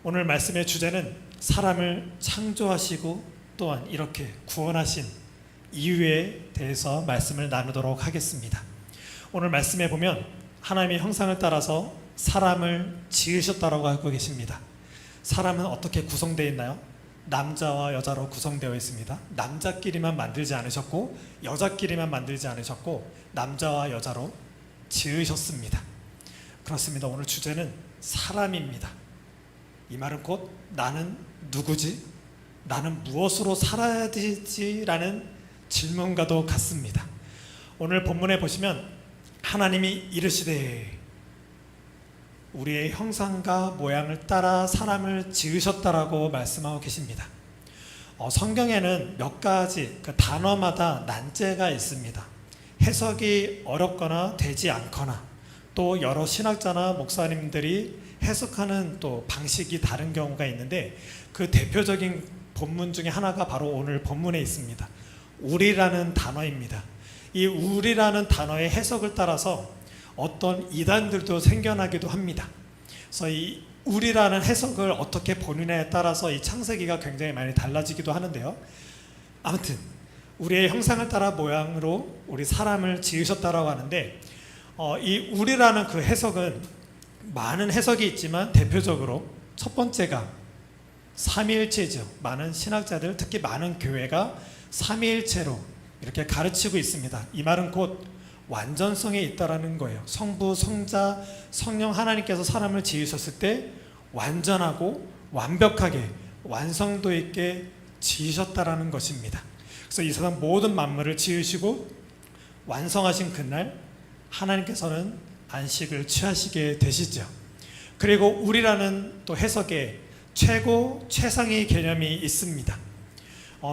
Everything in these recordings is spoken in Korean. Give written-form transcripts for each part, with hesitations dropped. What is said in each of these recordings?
오늘 말씀의 주제는 사람을 창조하시고 또한 이렇게 구원하신 이유에 대해서 말씀을 나누도록 하겠습니다. 오늘 말씀에 보면 하나님의 형상을 따라서 사람을 지으셨다라고 하고 계십니다. 사람은 어떻게 구성되어 있나요? 남자와 여자로 구성되어 있습니다. 남자끼리만 만들지 않으셨고 여자끼리만 만들지 않으셨고 남자와 여자로 지으셨습니다. 그렇습니다. 오늘 주제는 사람입니다. 이 말은 곧 나는 누구지? 나는 무엇으로 살아야 되지라는 질문과도 같습니다. 오늘 본문에 보시면 하나님이 이르시되 우리의 형상과 모양을 따라 사람을 지으셨다라고 말씀하고 계십니다. 성경에는 몇 가지 그 단어마다 난제가 있습니다. 해석이 어렵거나 되지 않거나 또 여러 신학자나 목사님들이 해석하는 또 방식이 다른 경우가 있는데 그 대표적인 본문 중에 하나가 바로 오늘 본문에 있습니다. 우리라는 단어입니다. 이 우리라는 단어의 해석을 따라서 어떤 이단들도 생겨나기도 합니다. 그래서 이 우리라는 해석을 어떻게 보느냐에 따라서 이 창세기가 굉장히 많이 달라지기도 하는데요. 아무튼 우리의 형상을 따라 모양으로 우리 사람을 지으셨다라고 하는데 이 우리라는 그 해석은 많은 해석이 있지만 대표적으로 첫 번째가 삼위일체죠. 많은 신학자들 특히 많은 교회가 삼위일체로 이렇게 가르치고 있습니다. 이 말은 곧 완전성에 있다라는 거예요. 성부, 성자, 성령 하나님께서 사람을 지으셨을 때 완전하고 완벽하게 완성도 있게 지으셨다라는 것입니다. 그래서 이 세상 모든 만물을 지으시고 완성하신 그날 하나님께서는 안식을 취하시게 되시죠. 그리고 우리라는 또 해석에 최고, 최상의 개념이 있습니다.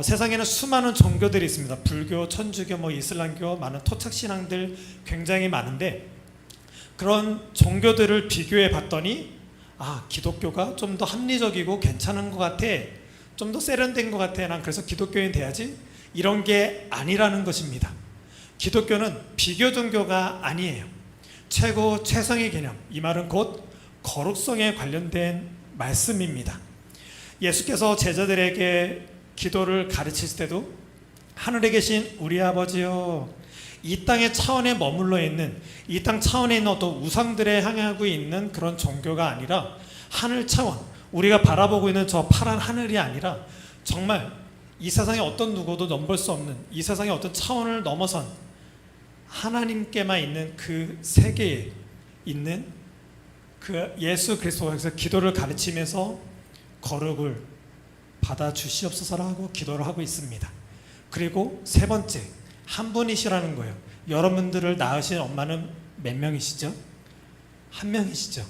세상에는 수많은 종교들이 있습니다. 불교, 천주교, 이슬람교, 많은 토착신앙들 굉장히 많은데 그런 종교들을 비교해 봤더니 기독교가 좀 더 합리적이고 괜찮은 것 같아, 좀 더 세련된 것 같아, 난 그래서 기독교인 돼야지, 이런 게 아니라는 것입니다. 기독교는 비교 종교가 아니에요. 최고, 최상의 개념, 이 말은 곧 거룩성에 관련된 말씀입니다. 예수께서 제자들에게 기도를 가르칠 때도 하늘에 계신 우리 아버지여, 이 땅의 차원에 머물러 있는, 이 땅 차원에 있는 어떤 우상들에 향하고 있는 그런 종교가 아니라 하늘 차원, 우리가 바라보고 있는 저 파란 하늘이 아니라 정말 이 세상에 어떤 누구도 넘볼 수 없는 이 세상의 어떤 차원을 넘어선 하나님께만 있는 그 세계에 있는 그 예수 그리스도에서 기도를 가르치면서 거룩을 받아 주시옵소서라고 기도를 하고 있습니다. 그리고 세 번째, 한 분이시라는 거예요. 여러분들을 낳으신 엄마는 몇 명이시죠? 한 명이시죠.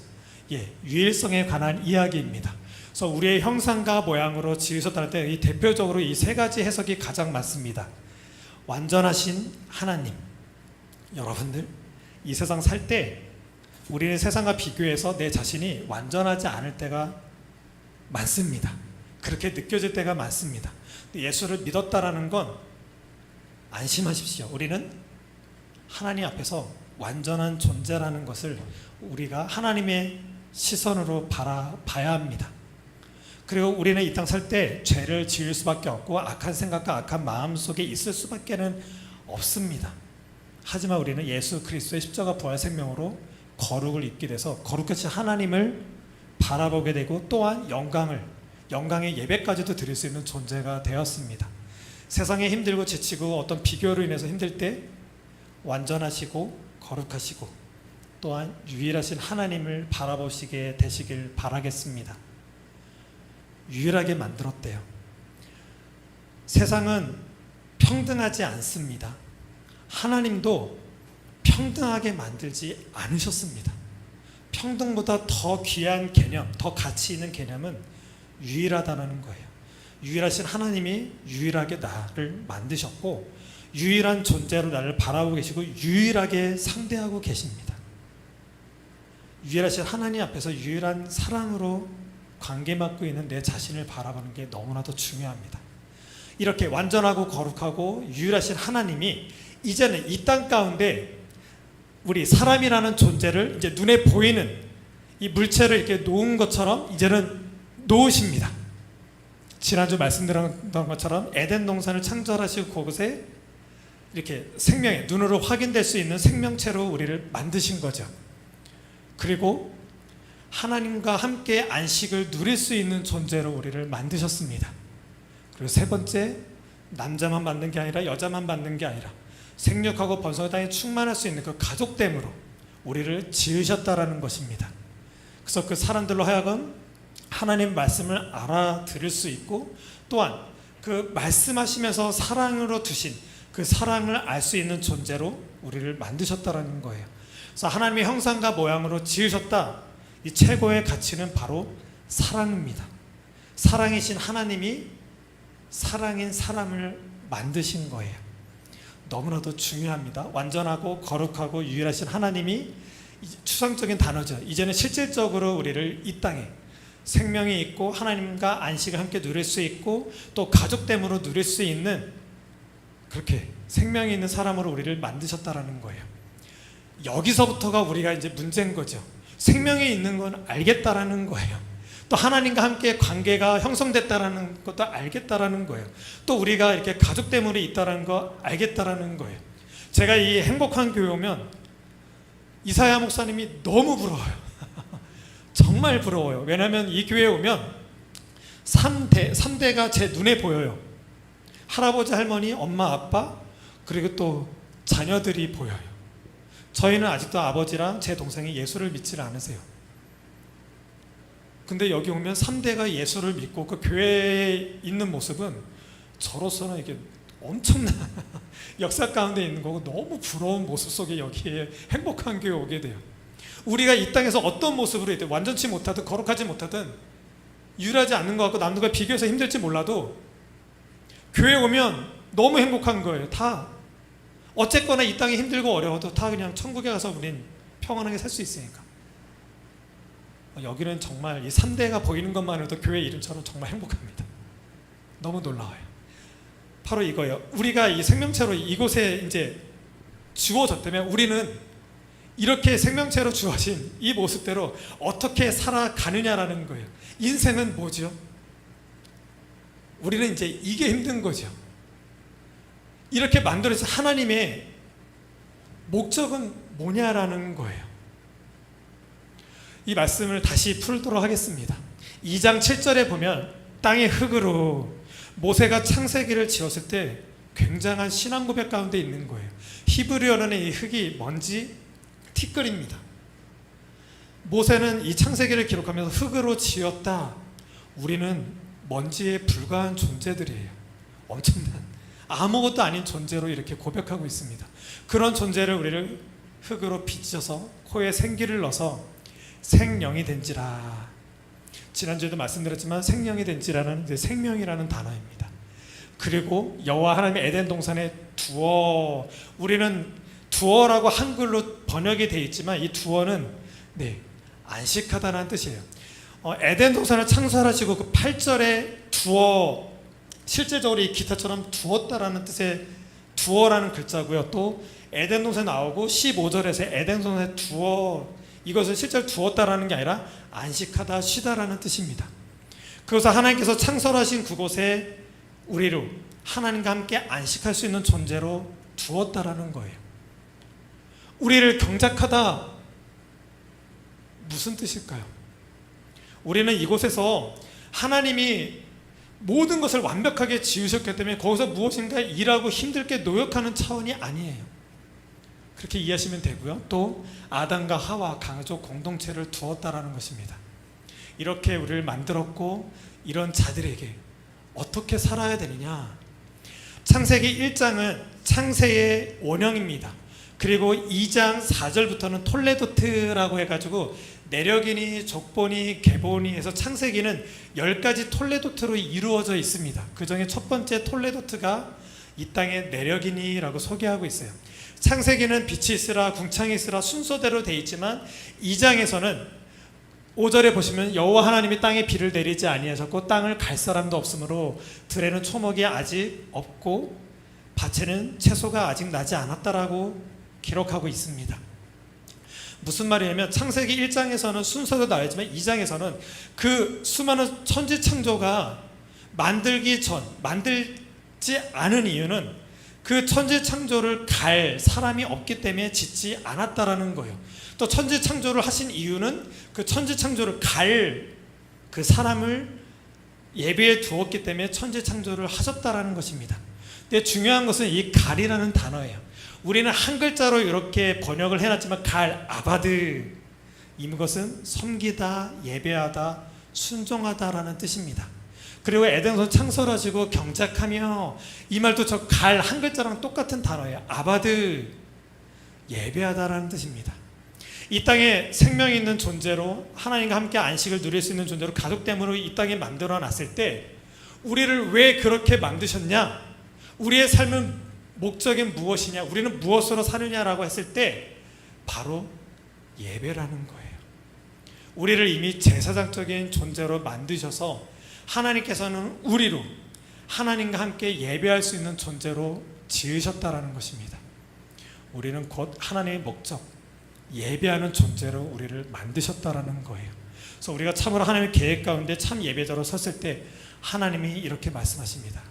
유일성에 관한 이야기입니다. 그래서 우리의 형상과 모양으로 지으셨다는 때 이 대표적으로 이 세 가지 해석이 가장 맞습니다. 완전하신 하나님. 여러분들 이 세상 살 때 우리는 세상과 비교해서 내 자신이 완전하지 않을 때가 많습니다. 그렇게 느껴질 때가 많습니다. 예수를 믿었다라는 건 안심하십시오. 우리는 하나님 앞에서 완전한 존재라는 것을 우리가 하나님의 시선으로 바라봐야 합니다. 그리고 우리는 이 땅 살 때 죄를 지을 수밖에 없고 악한 생각과 악한 마음 속에 있을 수밖에는 없습니다. 하지만 우리는 예수 그리스도의 십자가 부활 생명으로 거룩을 입게 돼서 거룩하신 하나님을 바라보게 되고 또한 영광의 예배까지도 드릴 수 있는 존재가 되었습니다. 세상에 힘들고 지치고 어떤 비교로 인해서 힘들 때 완전하시고 거룩하시고 또한 유일하신 하나님을 바라보시게 되시길 바라겠습니다. 유일하게 만들었대요. 세상은 평등하지 않습니다. 하나님도 평등하게 만들지 않으셨습니다. 평등보다 더 귀한 개념, 더 가치 있는 개념은 유일하다는 거예요. 유일하신 하나님이 유일하게 나를 만드셨고 유일한 존재로 나를 바라보고 계시고 유일하게 상대하고 계십니다. 유일하신 하나님 앞에서 유일한 사랑으로 관계받고 있는 내 자신을 바라보는 게 너무나도 중요합니다. 이렇게 완전하고 거룩하고 유일하신 하나님이 이제는 이 땅 가운데 우리 사람이라는 존재를 이제 눈에 보이는 이 물체를 이렇게 놓은 것처럼 이제는 놓으십니다. 지난주 말씀드렸던 것처럼 에덴 동산을 창조하시고 그곳에 이렇게 생명의 눈으로 확인될 수 있는 생명체로 우리를 만드신 거죠. 그리고 하나님과 함께 안식을 누릴 수 있는 존재로 우리를 만드셨습니다. 그리고 세 번째, 남자만 받는 게 아니라 여자만 받는 게 아니라 생육하고 번성의 땅에 충만할 수 있는 그 가족됨으로 우리를 지으셨다라는 것입니다. 그래서 그 사람들로 하여금 하나님 말씀을 알아들을 수 있고 또한 그 말씀하시면서 사랑으로 두신 그 사랑을 알 수 있는 존재로 우리를 만드셨다라는 거예요. 그래서 하나님의 형상과 모양으로 지으셨다. 이 최고의 가치는 바로 사랑입니다. 사랑이신 하나님이 사랑인 사람을 만드신 거예요. 너무나도 중요합니다. 완전하고 거룩하고 유일하신 하나님이 추상적인 단어죠. 이제는 실질적으로 우리를 이 땅에 생명이 있고 하나님과 안식을 함께 누릴 수 있고 또 가족됨으로 누릴 수 있는 그렇게 생명이 있는 사람으로 우리를 만드셨다라는 거예요. 여기서부터가 우리가 이제 문제인 거죠. 생명이 있는 건 알겠다라는 거예요. 또 하나님과 함께 관계가 형성됐다라는 것도 알겠다라는 거예요. 또 우리가 이렇게 가족됨으로 있다라는 거 알겠다라는 거예요. 제가 이 행복한 교회 오면 이사야 목사님이 너무 부러워요. 정말 부러워요. 왜냐하면 이 교회에 오면 3대가 제 눈에 보여요. 할아버지, 할머니, 엄마, 아빠, 그리고 또 자녀들이 보여요. 저희는 아직도 아버지랑 제 동생이 예수를 믿지 않으세요. 근데 여기 오면 3대가 예수를 믿고 그 교회에 있는 모습은 저로서는 이게 엄청난 역사 가운데 있는 거고 너무 부러운 모습 속에 여기에 행복한 교회 오게 돼요. 우리가 이 땅에서 어떤 모습으로 있든 완전치 못하든 거룩하지 못하든 유일하지 않는 것 같고 남들과 비교해서 힘들지 몰라도 교회 오면 너무 행복한 거예요. 다 어쨌거나 이 땅이 힘들고 어려워도 다 그냥 천국에 가서 우린 평안하게 살 수 있으니까. 여기는 정말 이 3대가 보이는 것만으로도 교회 이름처럼 정말 행복합니다. 너무 놀라워요. 바로 이거예요. 우리가 이 생명체로 이곳에 이제 주어졌다면 우리는 이렇게 생명체로 주어진 이 모습대로 어떻게 살아가느냐라는 거예요. 인생은 뭐죠? 우리는 이제 이게 힘든 거죠. 이렇게 만들어진 하나님의 목적은 뭐냐라는 거예요. 이 말씀을 다시 풀도록 하겠습니다. 2장 7절에 보면 땅의 흙으로 모세가 창세기를 지었을 때 굉장한 신앙 고백 가운데 있는 거예요. 히브리어로는 이 흙이 뭔지 티끌입니다. 모세는 이 창세기를 기록하면서 흙으로 지었다. 우리는 먼지에 불과한 존재들이에요. 엄청난 아무것도 아닌 존재로 이렇게 고백하고 있습니다. 그런 존재를 우리를 흙으로 빚어서 코에 생기를 넣어서 생명이 된지라. 지난주에도 말씀드렸지만 생명이 된지라는 생명이라는 단어입니다. 그리고 여호와 하나님의 에덴 동산에 두어. 우리는 두어라고 한글로 번역이 되어 있지만 이 두어는 안식하다는 뜻이에요. 에덴 동산을 창설하시고 그 8절에 두어, 실제적으로 이 기타처럼 두었다라는 뜻의 두어라는 글자고요. 또 에덴 동산에 나오고 15절에서 에덴 동산에 두어, 이것을 실제로 두었다라는 게 아니라 안식하다, 쉬다라는 뜻입니다. 그래서 하나님께서 창설하신 그곳에 우리로 하나님과 함께 안식할 수 있는 존재로 두었다라는 거예요. 우리를 경작하다, 무슨 뜻일까요? 우리는 이곳에서 하나님이 모든 것을 완벽하게 지으셨기 때문에 거기서 무엇인가 일하고 힘들게 노력하는 차원이 아니에요. 그렇게 이해하시면 되고요. 또 아담과 하와 가족 공동체를 두었다라는 것입니다. 이렇게 우리를 만들었고 이런 자들에게 어떻게 살아야 되느냐. 창세기 1장은 창세의 원형입니다. 그리고 2장 4절부터는 톨레도트라고 해가지고 내력이니 족보니 계보니 해서 창세기는 10가지 톨레도트로 이루어져 있습니다. 그 중에 첫 번째 톨레도트가 이 땅의 내력이니라고 소개하고 있어요. 창세기는 빛이 있으라 궁창이 있으라 순서대로 되어 있지만 2장에서는 5절에 보시면 여호와 하나님이 땅에 비를 내리지 아니하셨고 땅을 갈 사람도 없으므로 들에는 초목이 아직 없고 밭에는 채소가 아직 나지 않았다라고 기록하고 있습니다. 무슨 말이냐면 창세기 1장에서는 순서도 나와 있지만 2장에서는 그 수많은 천지창조가 만들지 않은 이유는 그 천지창조를 갈 사람이 없기 때문에 짓지 않았다라는 거예요. 또 천지창조를 하신 이유는 그 천지창조를 갈 그 사람을 예비해 두었기 때문에 천지창조를 하셨다라는 것입니다. 근데 중요한 것은 이 갈이라는 단어예요. 우리는 한 글자로 이렇게 번역을 해놨지만 갈, 아바드, 이것은 섬기다, 예배하다, 순종하다라는 뜻입니다. 그리고 에덴에서 창설하시고 경작하며, 이 말도 저 갈 한 글자랑 똑같은 단어예요. 아바드, 예배하다라는 뜻입니다. 이 땅에 생명이 있는 존재로 하나님과 함께 안식을 누릴 수 있는 존재로 가족됨으로 이 땅에 만들어 놨을 때 우리를 왜 그렇게 만드셨냐? 우리의 삶은 목적이 무엇이냐? 우리는 무엇으로 사느냐라고 했을 때 바로 예배라는 거예요. 우리를 이미 제사장적인 존재로 만드셔서 하나님께서는 우리로 하나님과 함께 예배할 수 있는 존재로 지으셨다라는 것입니다. 우리는 곧 하나님의 목적, 예배하는 존재로 우리를 만드셨다라는 거예요. 그래서 우리가 참으로 하나님의 계획 가운데 참 예배자로 섰을 때 하나님이 이렇게 말씀하십니다.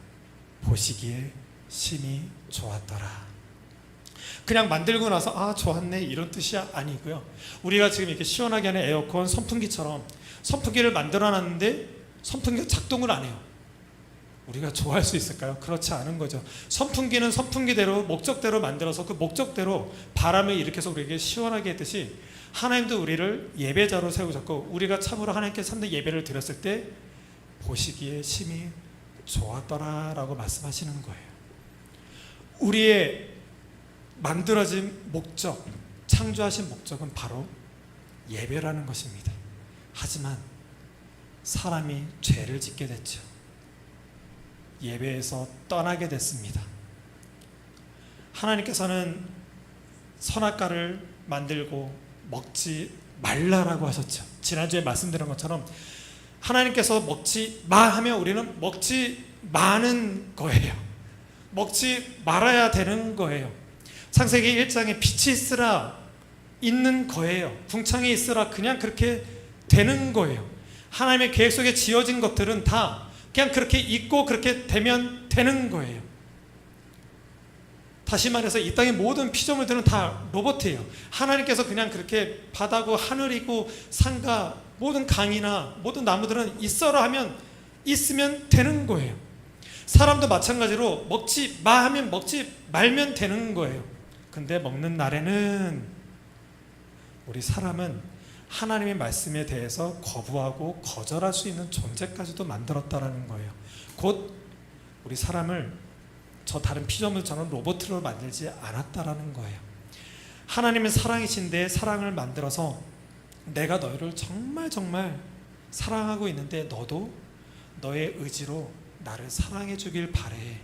보시기에 심히 좋았더라. 그냥 만들고 나서 아 좋았네 이런 뜻이 아니고요. 우리가 지금 이렇게 시원하게 하는 에어컨, 선풍기처럼 선풍기를 만들어 놨는데 선풍기가 작동을 안 해요. 우리가 좋아할 수 있을까요? 그렇지 않은 거죠. 선풍기는 선풍기대로 목적대로 만들어서 그 목적대로 바람을 일으켜서 우리에게 시원하게 했듯이 하나님도 우리를 예배자로 세우셨고, 우리가 참으로 하나님께 참된 예배를 드렸을 때 보시기에 심히 좋았더라 라고 말씀하시는 거예요. 우리의 만들어진 목적, 창조하신 목적은 바로 예배라는 것입니다. 하지만 사람이 죄를 짓게 됐죠. 예배에서 떠나게 됐습니다. 하나님께서는 선악과를 만들고 먹지 말라라고 하셨죠. 지난주에 말씀드린 것처럼 하나님께서 먹지 마 하면 우리는 먹지 마는 거예요. 먹지 말아야 되는 거예요. 창세기 1장에 빛이 있으라 있는 거예요. 궁창에 있으라 그냥 그렇게 되는 거예요. 하나님의 계획 속에 지어진 것들은 다 그냥 그렇게 있고 그렇게 되면 되는 거예요. 다시 말해서 이 땅의 모든 피조물들은 다 로봇이에요. 하나님께서 그냥 그렇게 바다고 하늘이고 산과 모든 강이나 모든 나무들은 있어라 하면 있으면 되는 거예요. 사람도 마찬가지로 먹지 마 하면 먹지 말면 되는 거예요. 근데 먹는 날에는 우리 사람은 하나님의 말씀에 대해서 거부하고 거절할 수 있는 존재까지도 만들었다라는 거예요. 곧 우리 사람을 저 다른 피조물처럼 로봇으로 만들지 않았다라는 거예요. 하나님은 사랑이신데 사랑을 만들어서 내가 너희를 정말 사랑하고 있는데 너도 너의 의지로 나를 사랑해 주길 바래.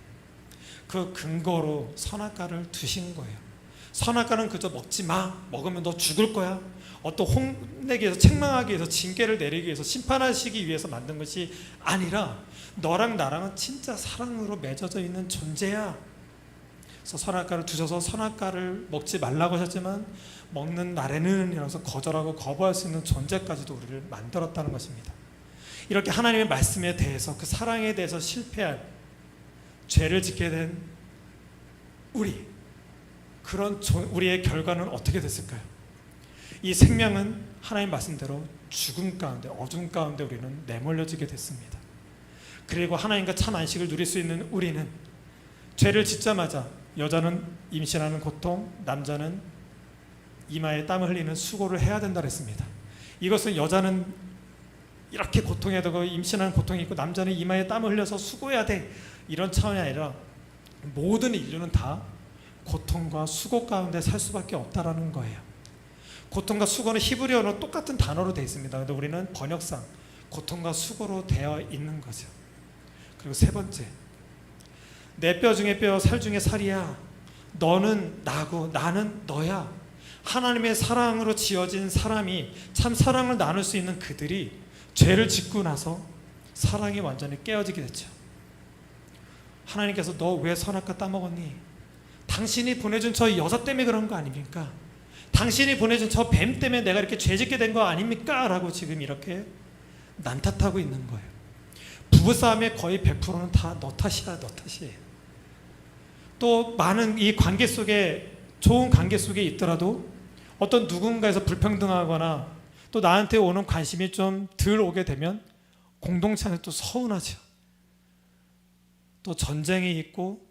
그 근거로 선악과를 두신 거예요. 선악과는 그저 먹지 마, 먹으면 너 죽을 거야, 어떤 혼내기 위해서, 책망하기 위해서, 징계를 내리기 위해서, 심판하시기 위해서 만든 것이 아니라 너랑 나랑은 진짜 사랑으로 맺어져 있는 존재야. 그래서 선악과를 두셔서 선악과를 먹지 말라고 하셨지만 먹는 날에는 이러면서 거절하고 거부할 수 있는 존재까지도 우리를 만들었다는 것입니다. 이렇게 하나님의 말씀에 대해서, 그 사랑에 대해서 실패한, 죄를 짓게 된 그런 우리의 결과는 어떻게 됐을까요? 이 생명은 하나님 말씀대로 죽음 가운데, 어둠 가운데 우리는 내몰려지게 됐습니다. 그리고 하나님과 참 안식을 누릴 수 있는 우리는 죄를 짓자마자 여자는 임신하는 고통, 남자는 이마에 땀을 흘리는 수고를 해야 된다 그랬습니다. 이것은 여자는 이렇게 고통해야 되고 임신하는 고통이 있고 남자는 이마에 땀을 흘려서 수고해야 돼, 이런 차원이 아니라 모든 인류는 다 고통과 수고 가운데 살 수밖에 없다라는 거예요. 고통과 수고는 히브리어로 똑같은 단어로 되어 있습니다. 그런데 우리는 번역상 고통과 수고로 되어 있는 거죠. 그리고 세 번째, 내 뼈 중에 뼈, 살 중에 살이야. 너는 나고 나는 너야. 하나님의 사랑으로 지어진 사람이, 참 사랑을 나눌 수 있는 그들이 죄를 짓고 나서 사랑이 완전히 깨어지게 됐죠. 하나님께서 너 왜 선악과 따먹었니? 당신이 보내준 저 여자 때문에 그런 거 아닙니까? 당신이 보내준 저 뱀 때문에 내가 이렇게 죄짓게 된 거 아닙니까? 라고 지금 이렇게 난탓하고 있는 거예요. 부부싸움의 거의 100%는 다 너 탓이야, 너 탓이에요. 또 많은 이 관계 속에, 좋은 관계 속에 있더라도 어떤 누군가에서 불평등하거나 또 나한테 오는 관심이 좀 덜 오게 되면 공동체는 또 서운하죠. 또 전쟁이 있고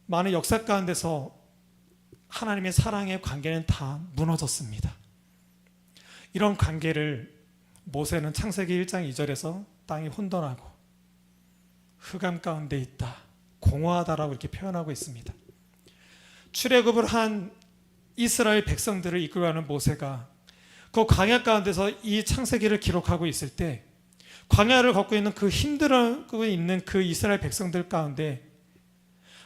많은 역사 가운데서 하나님의 사랑의 관계는 다 무너졌습니다. 이런 관계를 모세는 창세기 1장 2절에서 땅이 혼돈하고 흑암 가운데 있다, 공허하다라고 이렇게 표현하고 있습니다. 출애굽을 한 이스라엘 백성들을 이끌어가는 모세가 그 광야 가운데서 이 창세기를 기록하고 있을 때 광야를 걷고 있는 그 힘들고 있는 그 이스라엘 백성들 가운데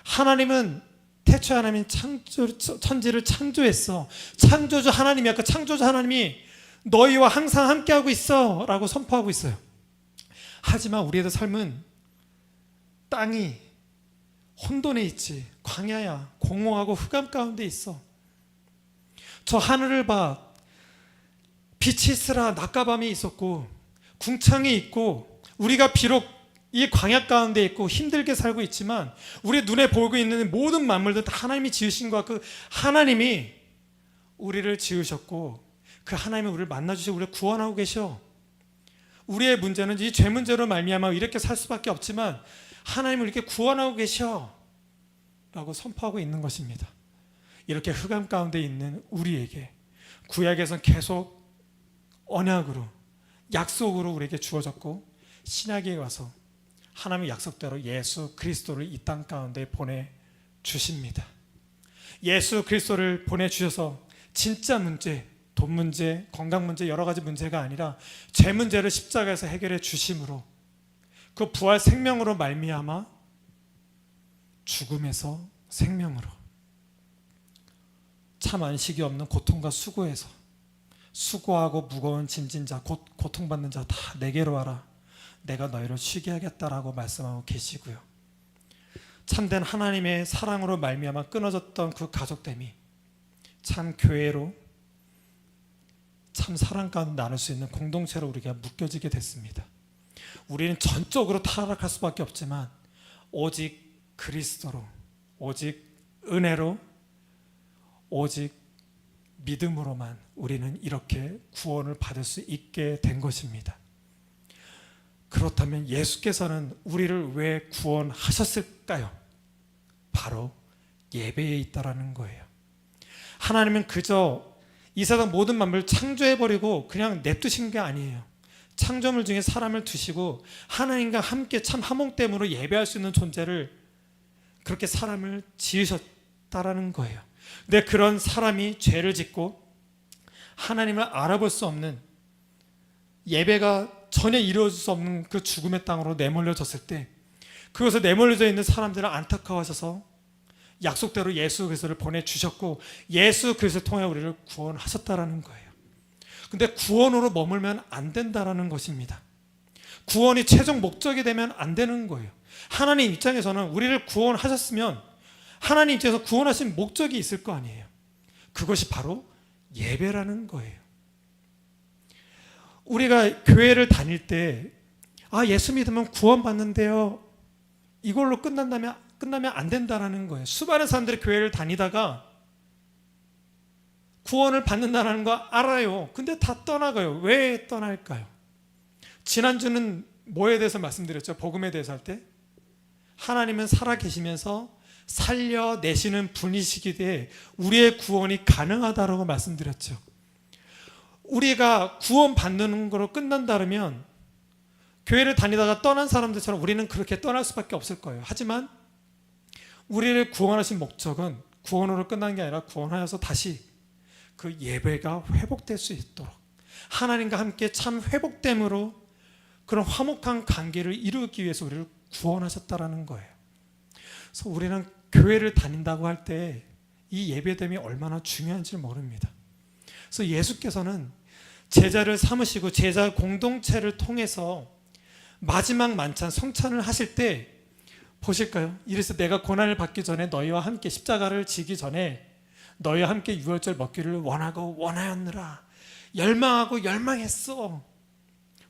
하나님은 태초에 하나님이 천지를 창조했어. 창조주 하나님이야. 그 창조주 하나님이 너희와 항상 함께하고 있어 라고 선포하고 있어요. 하지만 우리의 삶은 땅이 혼돈에 있지, 광야야, 공허하고 흑암 가운데 있어. 저 하늘을 봐. 빛이 있으라 낮과 밤이 있었고 궁창이 있고 우리가 비록 이 광야 가운데 있고 힘들게 살고 있지만 우리 눈에 보이고 있는 모든 만물들 다 하나님이 지으신 거야. 그 하나님이 우리를 지으셨고 그 하나님이 우리를 만나주시고 우리를 구원하고 계셔. 우리의 문제는 이 죄 문제로 말미암아 이렇게 살 수밖에 없지만 하나님을 이렇게 구원하고 계셔 라고 선포하고 있는 것입니다. 이렇게 흑암 가운데 있는 우리에게 구약에서는 계속 언약으로, 약속으로 우리에게 주어졌고 신약에 와서 하나님의 약속대로 예수 그리스도를 이 땅 가운데 보내주십니다. 예수 그리스도를 보내주셔서 진짜 문제, 돈 문제, 건강 문제, 여러 가지 문제가 아니라 죄 문제를 십자가에서 해결해 주심으로 그 부활 생명으로 말미암아 죽음에서 생명으로 참 안식이 없는 고통과 수고에서 수고하고 무거운 짐진 자, 곧 고통받는 자 다 내게로 와라. 내가 너희를 쉬게 하겠다라고 말씀하고 계시고요. 참된 하나님의 사랑으로 말미암아 끊어졌던 그 가족됨이 참 교회로, 참 사랑 가운데 나눌 수 있는 공동체로 우리가 묶여지게 됐습니다. 우리는 전적으로 타락할 수밖에 없지만 오직 그리스도로, 오직 은혜로, 오직 믿음으로만 우리는 이렇게 구원을 받을 수 있게 된 것입니다. 그렇다면 예수께서는 우리를 왜 구원하셨을까요? 바로 예배에 있다라는 거예요. 하나님은 그저 이 세상 모든 만물을 창조해버리고 그냥 냅두신 게 아니에요. 창조물 중에 사람을 두시고 하나님과 함께 참 화목됨으로 예배할 수 있는 존재를 그렇게 사람을 지으셨다라는 거예요. 근데 그런 사람이 죄를 짓고 하나님을 알아볼 수 없는, 예배가 전혀 이루어질 수 없는 그 죽음의 땅으로 내몰려졌을 때 그것에 내몰려져 있는 사람들을 안타까워하셔서 약속대로 예수 그리스도를 보내주셨고 예수 그리스도를 통해 우리를 구원하셨다라는 거예요. 근데 구원으로 머물면 안 된다라는 것입니다. 구원이 최종 목적이 되면 안 되는 거예요. 하나님 입장에서는 우리를 구원하셨으면 하나님 입장에서 구원하신 목적이 있을 거 아니에요. 그것이 바로 예배라는 거예요. 우리가 교회를 다닐 때 예수 믿으면 구원받는데요, 이걸로 끝나면 안 된다라는 거예요. 수많은 사람들이 교회를 다니다가 구원을 받는다는 거 알아요. 근데 다 떠나가요. 왜 떠날까요? 지난주는 뭐에 대해서 말씀드렸죠? 복음에 대해서 할 때 하나님은 살아계시면서 살려내시는 분이시기에 우리의 구원이 가능하다라고 말씀드렸죠. 우리가 구원받는 거로 끝난다면 교회를 다니다가 떠난 사람들처럼 우리는 그렇게 떠날 수밖에 없을 거예요. 하지만 우리를 구원하신 목적은 구원으로 끝난 게 아니라 구원하여서 다시 그 예배가 회복될 수 있도록 하나님과 함께 참 회복됨으로 그런 화목한 관계를 이루기 위해서 우리를 구원하셨다라는 거예요. 그래서 우리는 교회를 다닌다고 할 때 이 예배됨이 얼마나 중요한지 모릅니다. 그래서 예수께서는 제자를 삼으시고 제자 공동체를 통해서 마지막 만찬 성찬을 하실 때 보실까요? 이래서 내가 고난을 받기 전에 너희와 함께 십자가를 지기 전에 너희와 함께 유월절 먹기를 원하고 원하였느라. 열망하고 열망했어.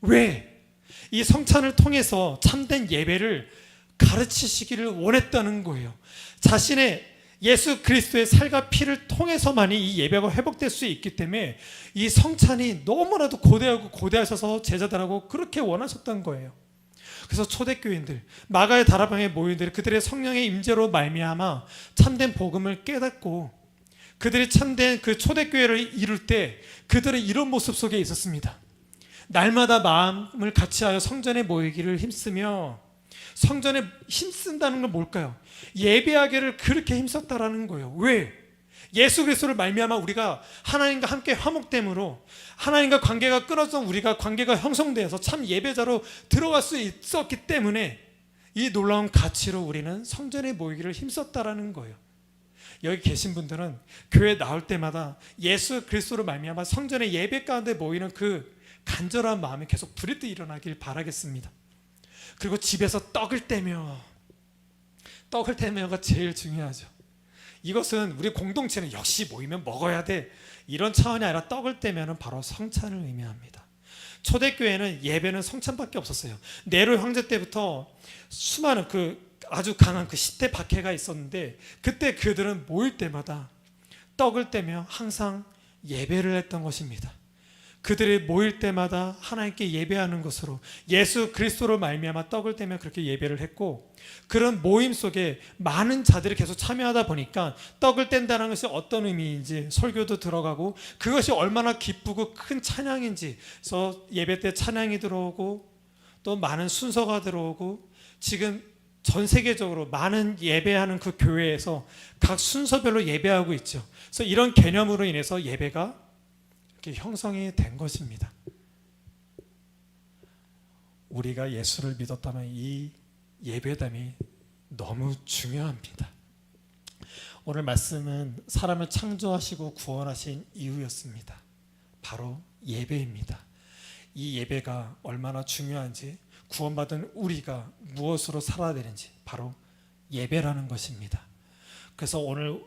왜? 이 성찬을 통해서 참된 예배를 가르치시기를 원했다는 거예요. 자신의 예수 그리스도의 살과 피를 통해서만이 이 예배가 회복될 수 있기 때문에 이 성찬이 너무나도 고대하고 고대하셔서 제자들하고 그렇게 원하셨던 거예요. 그래서 초대교인들, 마가의 다락방에 모인 들이 그들의 성령의 임재로 말미암아 참된 복음을 깨닫고 그들이 참된 그 초대교회를 이룰 때 그들은 이런 모습 속에 있었습니다. 날마다 마음을 같이하여 성전에 모이기를 힘쓰며, 성전에 힘쓴다는 건 뭘까요? 예배하기를 그렇게 힘썼다라는 거예요. 왜? 예수 그리스도를 말미암아 우리가 하나님과 함께 화목됨으로 하나님과 관계가 끊어져 우리가 관계가 형성되어서 참 예배자로 들어갈 수 있었기 때문에 이 놀라운 가치로 우리는 성전에 모이기를 힘썼다라는 거예요. 여기 계신 분들은 교회 나올 때마다 예수 그리스도로 말미암아 성전의 예배 가운데 모이는 그 간절한 마음이 계속 불이 일어나길 바라겠습니다. 그리고 집에서 떡을 떼며가 제일 중요하죠. 이것은 우리 공동체는 역시 모이면 먹어야 돼 이런 차원이 아니라 떡을 떼면은 바로 성찬을 의미합니다. 초대교회는 예배는 성찬밖에 없었어요. 네로 형제 때부터 수많은 아주 강한 10대 박해가 있었는데 그때 그들은 모일 때마다 떡을 떼며 항상 예배를 했던 것입니다. 그들이 모일 때마다 하나님께 예배하는 것으로 예수 그리스도로 말미암아 떡을 떼며 그렇게 예배를 했고, 그런 모임 속에 많은 자들이 계속 참여하다 보니까 떡을 뗀다는 것이 어떤 의미인지 설교도 들어가고 그것이 얼마나 기쁘고 큰 찬양인지, 그래서 예배 때 찬양이 들어오고 또 많은 순서가 들어오고 지금 전 세계적으로 많은 예배하는 그 교회에서 각 순서별로 예배하고 있죠. 그래서 이런 개념으로 인해서 예배가 이렇게 형성이 된 것입니다. 우리가 예수를 믿었다면 이 예배담이 너무 중요합니다. 오늘 말씀은 사람을 창조하시고 구원하신 이유였습니다. 바로 예배입니다. 이 예배가 얼마나 중요한지, 구원받은 우리가 무엇으로 살아야 되는지 바로 예배라는 것입니다. 그래서 오늘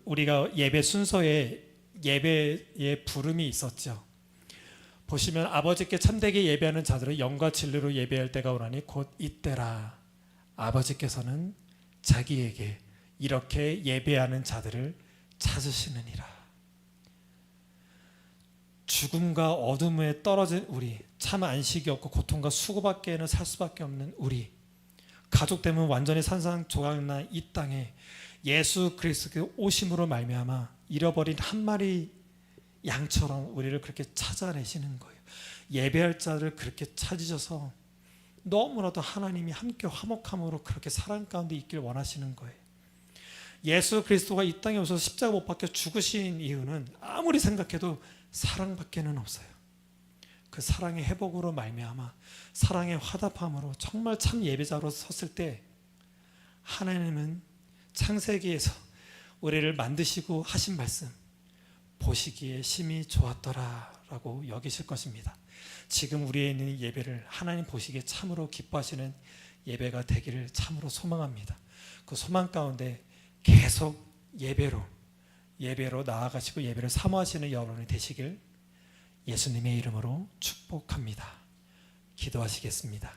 우리가 예배 순서에 예배의 부름이 있었죠. 보시면 아버지께 참되게 예배하는 자들은 영과 진리로 예배할 때가 오나니 곧 이때라. 아버지께서는 자기에게 이렇게 예배하는 자들을 찾으시느니라. 죽음과 어둠에 떨어진 우리, 참 안식이 없고 고통과 수고밖에는 살 수밖에 없는 우리, 가족 때문에 완전히 산산조각난 이 땅에 예수 그리스도의 오심으로 말미암아 잃어버린 한 마리 양처럼 우리를 그렇게 찾아내시는 거예요. 예배할 자를 그렇게 찾으셔서 너무나도 하나님이 함께 화목함으로 그렇게 사랑 가운데 있길 원하시는 거예요. 예수 그리스도가 이 땅에 오셔서 십자가 못 박혀 죽으신 이유는 아무리 생각해도 사랑밖에는 없어요. 그 사랑의 회복으로 말미암아 사랑의 화답함으로 정말 참 예배자로 섰을 때 하나님은 창세기에서 우리를 만드시고 하신 말씀, 보시기에 심히 좋았더라 라고 여기실 것입니다. 지금 우리에 있는 예배를 하나님 보시기에 참으로 기뻐하시는 예배가 되기를 참으로 소망합니다. 그 소망 가운데 계속 예배로 나아가시고 예배를 사모하시는 여러분이 되시길 예수님의 이름으로 축복합니다. 기도하시겠습니다.